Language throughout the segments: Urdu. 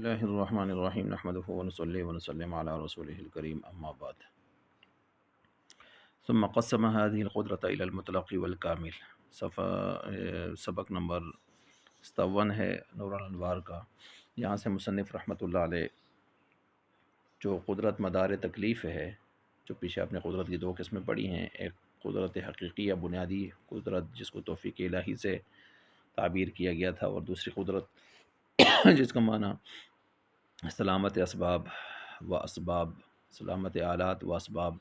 اللہ الرحمن الرحیم نحمده ونصلی ونسلم علی رسولہ الکریم اما بعد ثم قسم هذه القدرة إلى المطلق والکامل سبق نمبر 57 ہے نور الانوار کا۔ یہاں سے مصنف رحمۃ اللہ علیہ جو قدرت مدار تکلیف ہے، جو پیچھے آپ نے قدرت کی دو قسمیں پڑھی ہیں، ایک قدرت حقیقی یا بنیادی قدرت جس کو توفیق الہی سے تعبیر کیا گیا تھا، اور دوسری قدرت جس کا معنی سلامت اسباب و اسباب، سلامت آلات و اسباب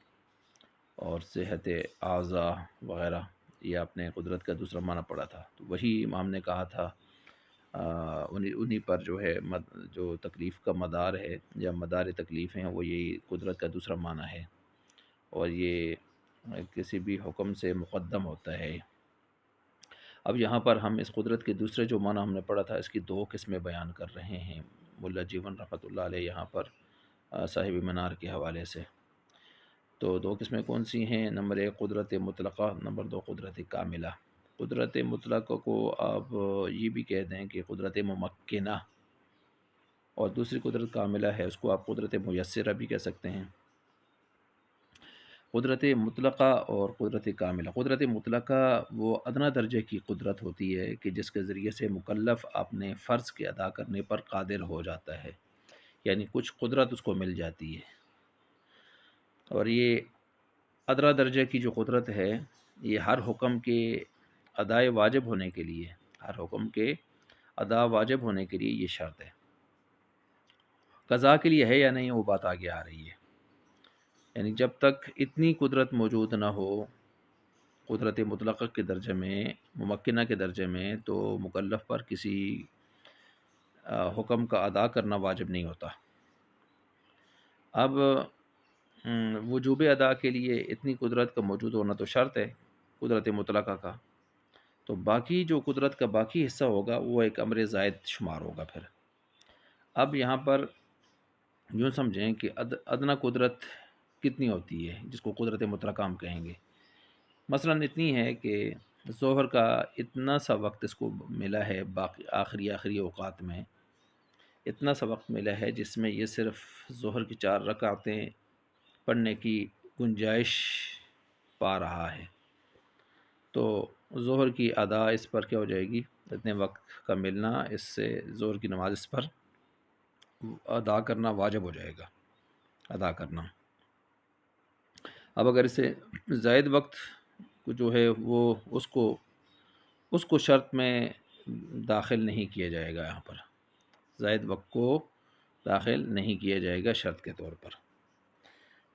اور صحت اعضاء وغیرہ، یہ آپ نے قدرت کا دوسرا معنی پڑھا تھا۔ تو وہی امام نے کہا تھا انہی پر جو ہے جو تکلیف کا مدار ہے یا مدار تکلیف ہیں، وہ یہی قدرت کا دوسرا معنی ہے، اور یہ کسی بھی حکم سے مقدم ہوتا ہے۔ اب یہاں پر ہم اس قدرت کے دوسرے جو معنی ہم نے پڑھا تھا، اس کی دو قسمیں بیان کر رہے ہیں ملا جیون رحمۃ اللہ علیہ یہاں پر صاحب منار کے حوالے سے۔ تو دو قسمیں کون سی ہیں؟ نمبر ایک قدرت مطلقہ، نمبر دو قدرت کاملہ۔ قدرت مطلقہ کو آپ یہ بھی کہہ دیں کہ قدرت ممکنہ، اور دوسری قدرت کاملہ ہے، اس کو آپ قدرت میسرہ بھی کہہ سکتے ہیں۔ قدرت مطلقہ اور قدرت کاملہ۔ قدرت مطلقہ وہ ادنا درجے کی قدرت ہوتی ہے کہ جس کے ذریعے سے مکلف اپنے فرض کے ادا کرنے پر قادر ہو جاتا ہے، یعنی کچھ قدرت اس کو مل جاتی ہے۔ اور یہ ادنا درجے کی جو قدرت ہے، یہ ہر حکم کے ادائے واجب ہونے کے لیے، ہر حکم کے ادا واجب ہونے کے لیے یہ شرط ہے۔ قضا کے لیے ہے یا نہیں، وہ بات آگے آ رہی ہے۔ یعنی جب تک اتنی قدرت موجود نہ ہو قدرت مطلقہ کے درجے میں، ممکنہ کے درجے میں، تو مکلف پر کسی حکم کا ادا کرنا واجب نہیں ہوتا۔ اب وجوب ادا کے لیے اتنی قدرت کا موجود ہونا تو شرط ہے قدرت مطلقہ کا، تو باقی جو قدرت کا باقی حصہ ہوگا وہ ایک امر زائد شمار ہوگا پھر۔ اب یہاں پر یوں سمجھیں کہ ادنا قدرت کتنی ہوتی ہے جس کو قدرت مطلقہ ہم کہیں گے؟ مثلا اتنی ہے کہ ظہر کا اتنا سا وقت اس کو ملا ہے، باقی آخری اوقات میں اتنا سا وقت ملا ہے جس میں یہ صرف ظہر کی 4 رکعتیں پڑھنے کی گنجائش پا رہا ہے، تو ظہر کی ادا اس پر کیا ہو جائے گی؟ اتنے وقت کا ملنا، اس سے ظہر کی نماز اس پر ادا کرنا واجب ہو جائے گا، ادا کرنا۔ اب اگر اسے زائد وقت جو ہے وہ اس کو شرط میں داخل نہیں کیا جائے گا، یہاں پر زائد وقت کو داخل نہیں کیا جائے گا شرط کے طور پر۔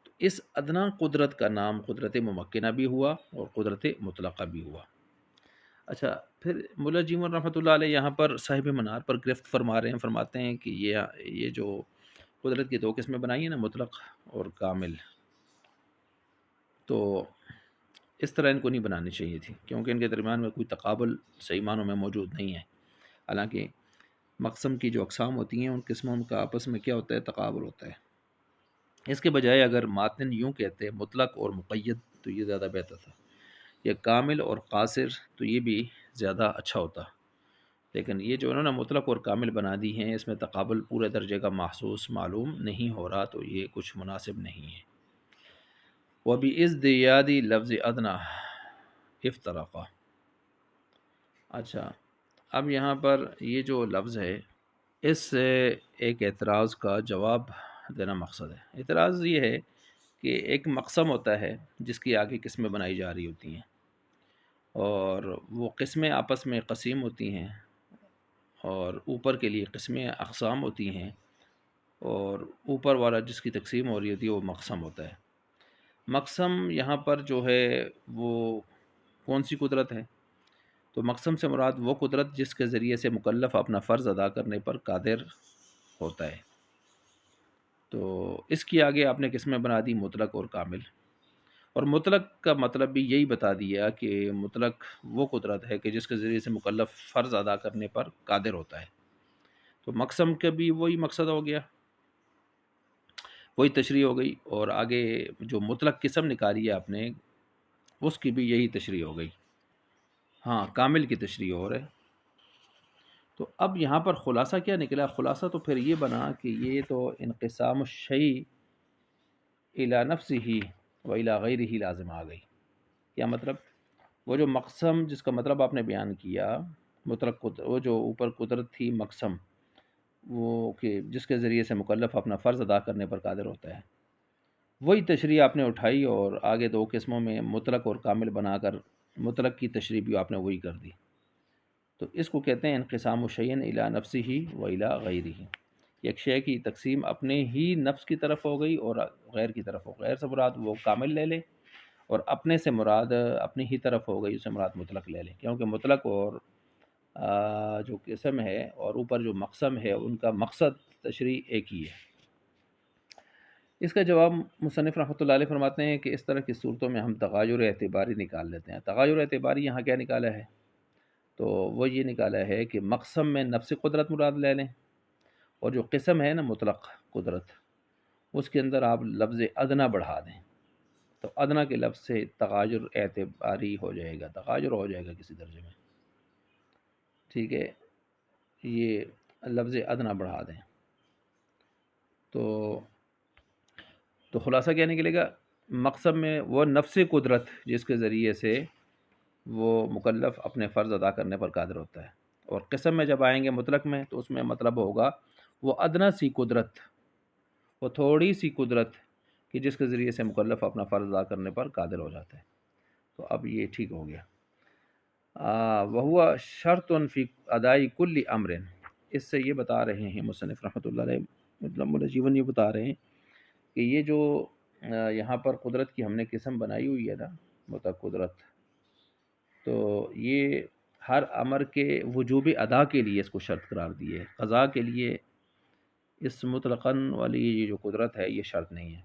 تو اس ادنا قدرت کا نام قدرت ممکنہ بھی ہوا اور قدرت مطلقہ بھی ہوا۔ اچھا، پھر ملا جیون رحمۃ اللہ علیہ یہاں پر صاحب منار پر گرفت فرما رہے ہیں، فرماتے ہیں کہ یہ جو قدرت کی دو قسمیں بنائی ہیں نا، مطلق اور کامل، تو اس طرح ان کو نہیں بنانی چاہیے تھی، کیونکہ ان کے درمیان میں کوئی تقابل صحیح معنوں میں موجود نہیں ہے۔ حالانکہ مقسم کی جو اقسام ہوتی ہیں ان قسموں کا آپس میں کیا ہوتا ہے؟ تقابل ہوتا ہے۔ اس کے بجائے اگر ماتن یوں کہتے مطلق اور مقید تو یہ زیادہ بہتر تھا، یا کامل اور قاصر تو یہ بھی زیادہ اچھا ہوتا، لیکن یہ جو انہوں نے مطلق اور کامل بنا دی ہیں، اس میں تقابل پورے درجے کا محسوس معلوم نہیں ہو رہا، تو یہ کچھ مناسب نہیں ہے۔ وَبِإِزْدِيَادِ لفظ ادنا افترقا۔ اچھا، اب یہاں پر یہ جو لفظ ہے، اس سے ایک اعتراض کا جواب دینا مقصد ہے۔ اعتراض یہ ہے کہ ایک مقسم ہوتا ہے جس کی آگے قسمیں بنائی جا رہی ہوتی ہیں، اور وہ قسمیں آپس میں قسیم ہوتی ہیں، اور اوپر کے لیے قسمیں اقسام ہوتی ہیں، اور اوپر والا جس کی تقسیم ہو رہی ہوتی ہے وہ مقسم ہوتا ہے۔ مقسم یہاں پر جو ہے وہ کون سی قدرت ہے؟ تو مقسم سے مراد وہ قدرت جس کے ذریعے سے مکلف اپنا فرض ادا کرنے پر قادر ہوتا ہے۔ تو اس کی آگے آپ نے قسمیں بنا دی مطلق اور کامل، اور مطلق کا مطلب بھی یہی بتا دیا کہ مطلق وہ قدرت ہے کہ جس کے ذریعے سے مکلف فرض ادا کرنے پر قادر ہوتا ہے۔ تو مقسم کا بھی وہی مقصد ہو گیا، وہی تشریح ہو گئی، اور آگے جو مطلق قسم نکالی ہے آپ نے اس کی بھی یہی تشریح ہو گئی۔ ہاں، کامل کی تشریح ہو رہے، تو اب یہاں پر خلاصہ کیا نکلا؟ خلاصہ تو پھر یہ بنا کہ یہ تو انقسام الشیء الی نفسہ و الی غیرہ لازم آ گئی۔ کیا مطلب؟ وہ جو مقسم جس کا مطلب آپ نے بیان کیا، مطلق وہ جو اوپر قدرت تھی مقسم، وہ کہ جس کے ذریعے سے مکلف اپنا فرض ادا کرنے پر قادر ہوتا ہے، وہی تشریح آپ نے اٹھائی اور آگے دو قسموں میں مطلق اور کامل بنا کر مطلق کی تشریح بھی آپ نے وہی کر دی۔ تو اس کو کہتے ہیں انقسام الشیء الی نفسہ و الی غیرہ۔ ایک شے کی تقسیم اپنے ہی نفس کی طرف ہو گئی اور غیر کی طرف ہو گئی۔ غیر سے مراد وہ کامل لے لے، اور اپنے سے مراد اپنی ہی طرف ہو گئی، اس سے مراد مطلق لے لیں، کیونکہ مطلق اور جو قسم ہے اور اوپر جو مقسم ہے ان کا مقصد تشریح ایک ہی ہے۔ اس کا جواب مصنف رحمۃ اللہ علیہ فرماتے ہیں کہ اس طرح کی صورتوں میں ہم تغایر اعتباری نکال لیتے ہیں۔ تغایر اعتباری یہاں کیا نکالا ہے؟ تو وہ یہ نکالا ہے کہ مقسم میں نفس قدرت مراد لے لیں، اور جو قسم ہے نا مطلق قدرت، اس کے اندر آپ لفظ ادنا بڑھا دیں، تو ادنا کے لفظ سے تغایر اعتباری ہو جائے گا، تغایر ہو جائے گا کسی درجے میں، ٹھیک ہے؟ یہ لفظ ادنا بڑھا دیں تو خلاصہ کیا نکلے گا؟ مقصد میں وہ نفس قدرت جس کے ذریعے سے وہ مکلف اپنے فرض ادا کرنے پر قادر ہوتا ہے، اور قسم میں جب آئیں گے مطلق میں تو اس میں مطلب ہوگا وہ ادنا سی قدرت، وہ تھوڑی سی قدرت کہ جس کے ذریعے سے مکلف اپنا فرض ادا کرنے پر قادر ہو جاتا ہے۔ تو اب یہ ٹھیک ہو گیا۔ وہو شرط فی ادائی کل امر، اس سے یہ بتا رہے ہیں مصنف رحمۃ اللہ علیہ، مطلب ملجیون یہ بتا رہے ہیں کہ یہ جو یہاں پر قدرت کی ہم نے قسم بنائی ہوئی ہے نا مطلق قدرت، تو یہ ہر امر کے وجوب ادا کے لیے اس کو شرط قرار دی ہے۔ قضاء کے لیے اس مطلقاً والی یہ جو قدرت ہے یہ شرط نہیں ہے۔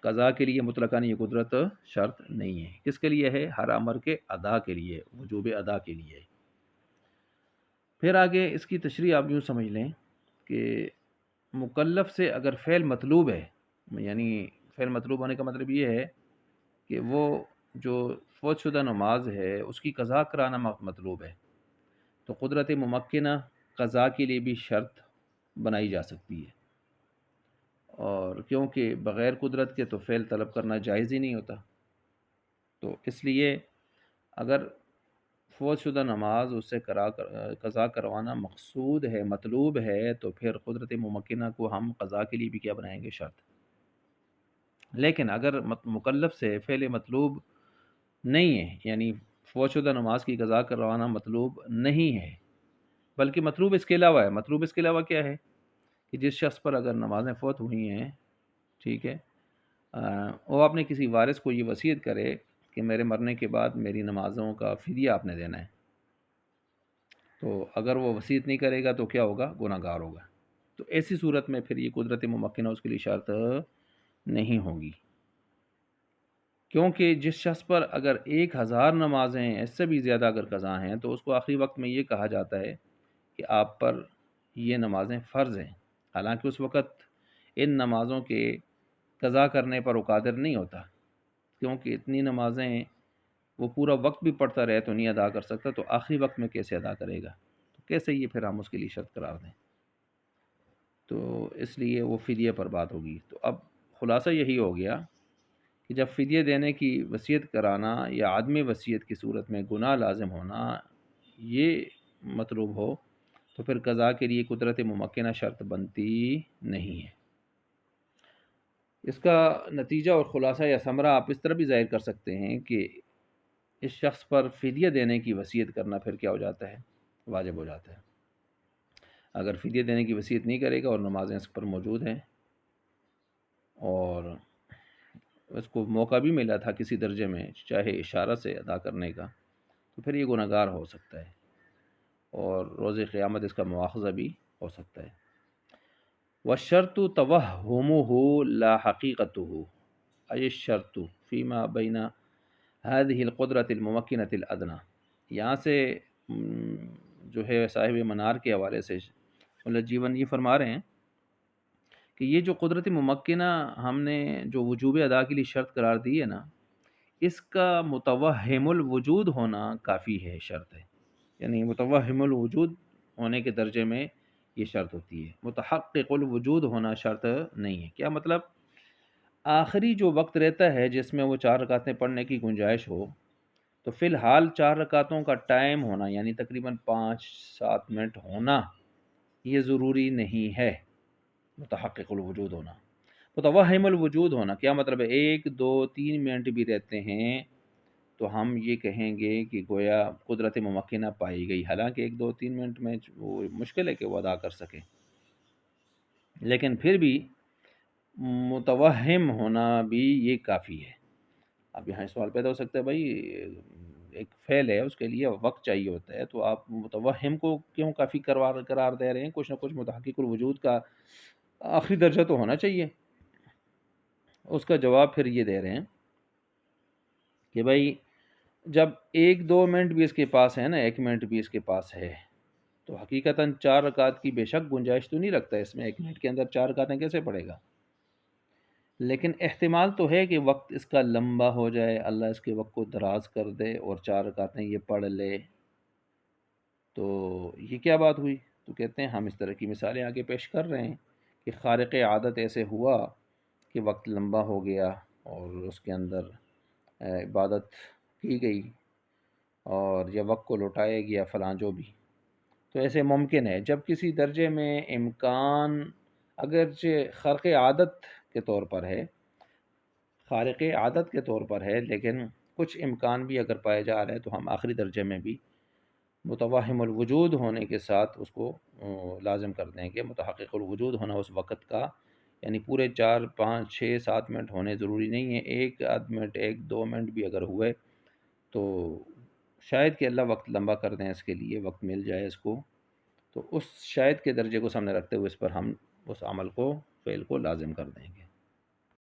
قضاء کے لیے مطلقاً یہ قدرت شرط نہیں ہے۔ کس کے لیے ہے؟ ہر امر کے ادا کے لیے، وجوب ادا کے لیے۔ پھر آگے اس کی تشریح آپ یوں سمجھ لیں کہ مکلف سے اگر فعل مطلوب ہے، یعنی فعل مطلوب ہونے کا مطلب یہ ہے کہ وہ جو فوت شدہ نماز ہے اس کی قضا کرانا مطلوب ہے، تو قدرت ممکنہ قضا کے لیے بھی شرط بنائی جا سکتی ہے، اور کیونکہ بغیر قدرت کے تو فعل طلب کرنا جائز ہی نہیں ہوتا، تو اس لیے اگر فوت شدہ نماز اس سے قضا کروانا مقصود ہے، مطلوب ہے، تو پھر قدرت ممکنہ کو ہم قضا کے لیے بھی کیا بنائیں گے؟ شرط۔ لیکن اگر مکلف سے فعل مطلوب نہیں ہے، یعنی فوت شدہ نماز کی قضا کروانا مطلوب نہیں ہے، بلکہ مطلوب اس کے علاوہ ہے۔ مطلوب اس کے علاوہ کیا ہے؟ کہ جس شخص پر اگر نمازیں فوت ہوئی ہیں، ٹھیک ہے، وہ اپنے کسی وارث کو یہ وصیت کرے کہ میرے مرنے کے بعد میری نمازوں کا فدیہ آپ نے دینا ہے، تو اگر وہ وصیت نہیں کرے گا تو کیا ہوگا؟ گناہ گار ہوگا۔ تو ایسی صورت میں پھر یہ قدرت ممکنہ اس کے لیے شرط نہیں ہوگی، کیونکہ جس شخص پر اگر 1000 نمازیں اس سے بھی زیادہ اگر قضا ہیں تو اس کو آخری وقت میں یہ کہا جاتا ہے کہ آپ پر یہ نمازیں فرض ہیں، حالانکہ اس وقت ان نمازوں کے قضا کرنے پر وہ قادر نہیں ہوتا، کیونکہ اتنی نمازیں وہ پورا وقت بھی پڑھتا رہے تو نہیں ادا کر سکتا، تو آخری وقت میں کیسے ادا کرے گا؟ تو کیسے یہ پھر ہم اس کے لیے شرط قرار دیں؟ تو اس لیے وہ فدیہ پر بات ہوگی۔ تو اب خلاصہ یہی ہو گیا کہ جب فدیہ دینے کی وصیت کرانا یا عدم وصیت کی صورت میں گناہ لازم ہونا یہ مطلوب ہو، تو پھر قضا کے لیے قدرت ممکنہ شرط بنتی نہیں ہے۔ اس کا نتیجہ اور خلاصہ یا ثمرہ آپ اس طرح بھی ظاہر کر سکتے ہیں کہ اس شخص پر فدیہ دینے کی وصیت کرنا پھر کیا ہو جاتا ہے؟ واجب ہو جاتا ہے۔ اگر فدیہ دینے کی وصیت نہیں کرے گا اور نمازیں اس پر موجود ہیں اور اس کو موقع بھی ملا تھا کسی درجے میں چاہے اشارہ سے ادا کرنے کا، تو پھر یہ گناہ گار ہو سکتا ہے اور روز قیامت اس کا مواخذہ بھی ہو سکتا ہے۔ وَالشَّرْطُ تَوَهُّمُهُ لَا حَقِيقَتُهُ أي الشَّرْطُ فِيمَا بَيْنَ هذه القدرة الممكنة الأدنى۔ یہاں سے جو ہے صاحب منار کے حوالے سے ملجیون یہ فرما رہے ہیں کہ یہ جو قدرت ممکنہ ہم نے جو وجوب ادا کے لیے شرط قرار دی ہے نا، اس کا متوہم الوجود ہونا کافی ہے، شرط ہے، یعنی متوہم الوجود ہونے کے درجے میں یہ شرط ہوتی ہے، متحقق الوجود ہونا شرط نہیں ہے۔ کیا مطلب؟ آخری جو وقت رہتا ہے جس میں وہ 4 رکعتیں پڑھنے کی گنجائش ہو، تو فی الحال 4 رکعتوں کا ٹائم ہونا یعنی تقریباً 5-7 منٹ ہونا یہ ضروری نہیں ہے متحقق الوجود ہونا۔ متوہم الوجود ہونا کیا مطلب ہے؟ 1 2 3 منٹ بھی رہتے ہیں تو ہم یہ کہیں گے کہ گویا قدرت ممکنہ پائی گئی، حالانکہ 1 2 3 منٹ میں وہ مشکل ہے کہ وہ ادا کر سکے، لیکن پھر بھی متوہم ہونا بھی یہ کافی ہے۔ اب یہاں سوال پیدا ہو سکتا ہے بھائی ایک فعل ہے اس کے لیے وقت چاہیے ہوتا ہے، تو آپ متوہم کو کیوں کافی قرار دے رہے ہیں؟ کچھ نہ کچھ متحقق الوجود کا آخری درجہ تو ہونا چاہیے۔ اس کا جواب پھر یہ دے رہے ہیں کہ بھائی جب 1 2 منٹ بھی اس کے پاس ہے نا، 1 منٹ بھی اس کے پاس ہے، تو حقیقتاً 4 رکعت کی بے شک گنجائش تو نہیں رکھتا اس میں، 1 منٹ کے اندر 4 رکعتیں کیسے پڑھے گا؟ لیکن احتمال تو ہے کہ وقت اس کا لمبا ہو جائے، اللہ اس کے وقت کو دراز کر دے اور 4 رکعتیں یہ پڑھ لے۔ تو یہ کیا بات ہوئی؟ تو کہتے ہیں ہم اس طرح کی مثالیں آگے پیش کر رہے ہیں کہ خارق عادت ایسے ہوا کہ وقت لمبا ہو گیا اور اس کے اندر عبادت کی گئی اور یہ وقت کو لوٹایا گیا فلاں جو بھی، تو ایسے ممکن ہے جب کسی درجے میں امکان اگرچہ خارق عادت کے طور پر ہے، خارق عادت کے طور پر ہے، لیکن کچھ امکان بھی اگر پائے جا رہے ہیں تو ہم آخری درجے میں بھی متوہم الوجود ہونے کے ساتھ اس کو لازم کر دیں گے۔ متحقق الوجود ہونا اس وقت کا یعنی پورے 4 5 6 7 منٹ ہونے ضروری نہیں ہے، 1 آدھ منٹ 1 2 منٹ بھی اگر ہوئے تو شاید کہ اللہ وقت لمبا کر دیں، اس کے لیے وقت مل جائے اس کو، تو اس شاید کے درجے کو سامنے رکھتے ہوئے اس پر ہم اس عمل کو فعل کو لازم کر دیں گے۔